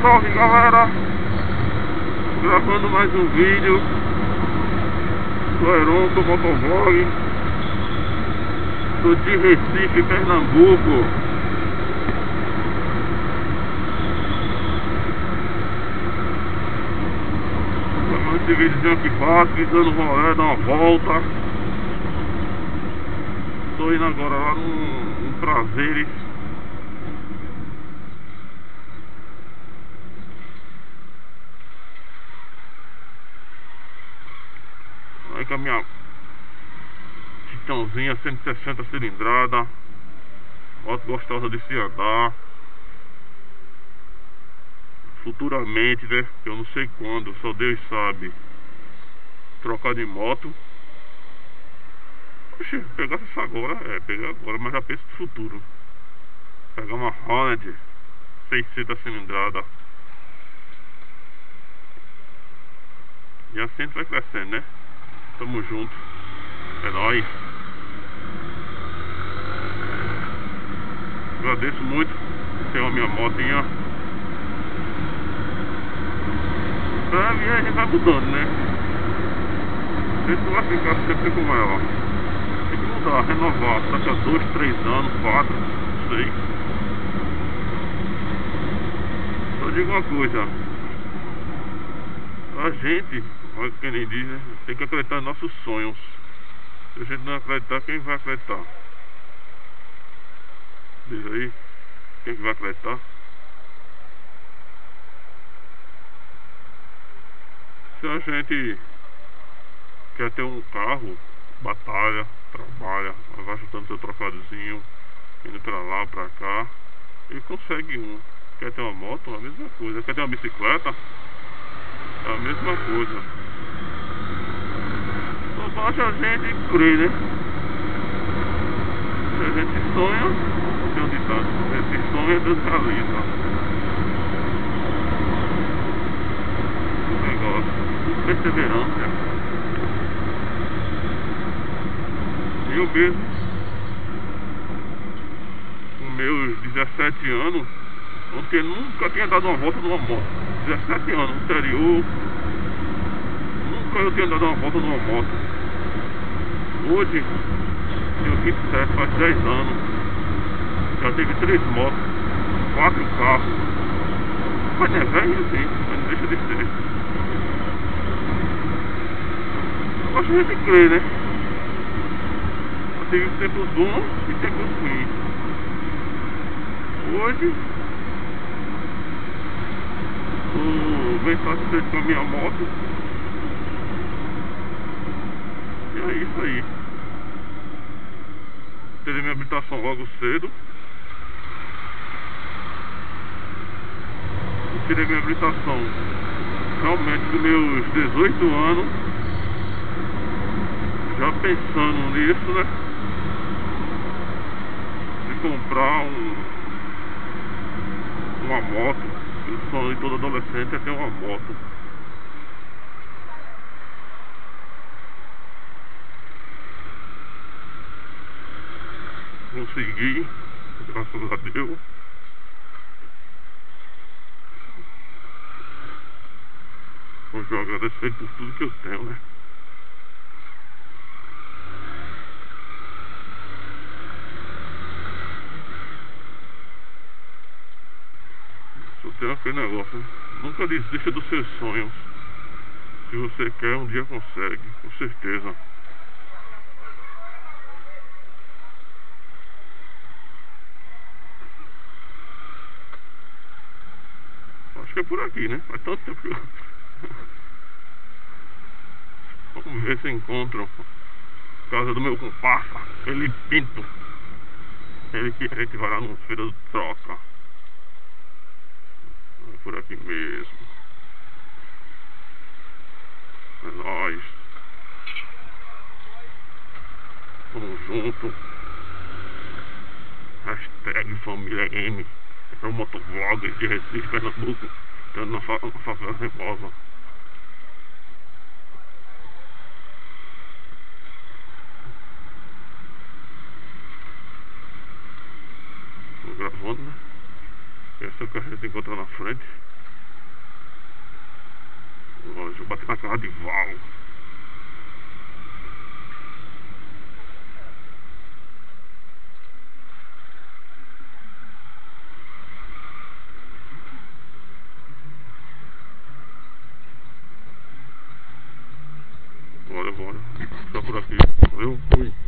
salve galera, gravando mais um vídeo do Heron do Motovlog. Tô de Recife, Pernambuco. Gravando esse videozinho aqui fácil, dando rolê, dando uma volta. Tô indo agora lá no Prazeres. Aí com a minha Titãozinha 160 cilindrada, moto gostosa de se andar. Futuramente, né, que eu não sei quando, só Deus sabe, trocar de moto. Oxe, pegar essa agora, pegar agora, mas já penso no futuro. Pegar uma Hornet 600 cilindrada. E assim a gente vai crescendo, né? Tamo junto. É nóis. Agradeço muito por ter a minha motinha. Pra viagem vai mudando, né? A gente não vai ficar sempre com ela. Tem que mudar, renovar. Daqui a 2, 3 anos, 4, não sei. Só digo uma coisa. A gente, olha que nem diz, né? Tem que acreditar em nossos sonhos. Se a gente não acreditar, quem vai acreditar? Diz aí, quem que vai acreditar? Se a gente quer ter um carro, batalha, trabalha, vai juntando seu trocadozinho, indo pra lá, pra cá, e consegue um. Quer ter uma moto, a mesma coisa. Quer ter uma bicicleta, é a mesma coisa. Só basta a gente crer, né? Se a gente sonha, tem um ditado, se a gente sonha, Deus realiza. O negócio, perseverança. Eu mesmo, com meus 17 anos, porque nunca tinha dado uma volta numa moto. 17 anos no interior, nunca eu tinha dado uma volta numa moto. Hoje, tenho 27, faz 10 anos. Já tive 3 motos, 4 carros. Mas não é velho assim, mas não deixa de ser. Eu acho que a gente crê, né? Eu tive tempos bons e tempos ruins. Hoje tô bem satisfeito com a minha moto. E é isso aí. Tirei minha habilitação logo cedo. Eu tirei minha habilitação realmente dos meus 18 anos. Já pensando nisso, né? De comprar uma moto. O sonho de todo adolescente é ter uma moto. Consegui, graças a Deus. Hoje eu agradeço ele por tudo que eu tenho, né? Só tem aquele negócio, né? Nunca desista dos seus sonhos. Se você quer, um dia consegue, com certeza. Acho que é por aqui, né? Faz tanto tempo que eu... Vamos ver se encontro casa do meu comparsa, ele Pinto. Ele que a gente vai lá no Feira do Troca. É por aqui mesmo. É nóis. Tamo junto. Hashtag Família M. É o Motovlog de Recife, Pernambuco. Estando na favela Remosa. Tô gravando, né? Essa é o que a gente encontra na frente. Radival. Bora. Só por aqui. Valeu, fui.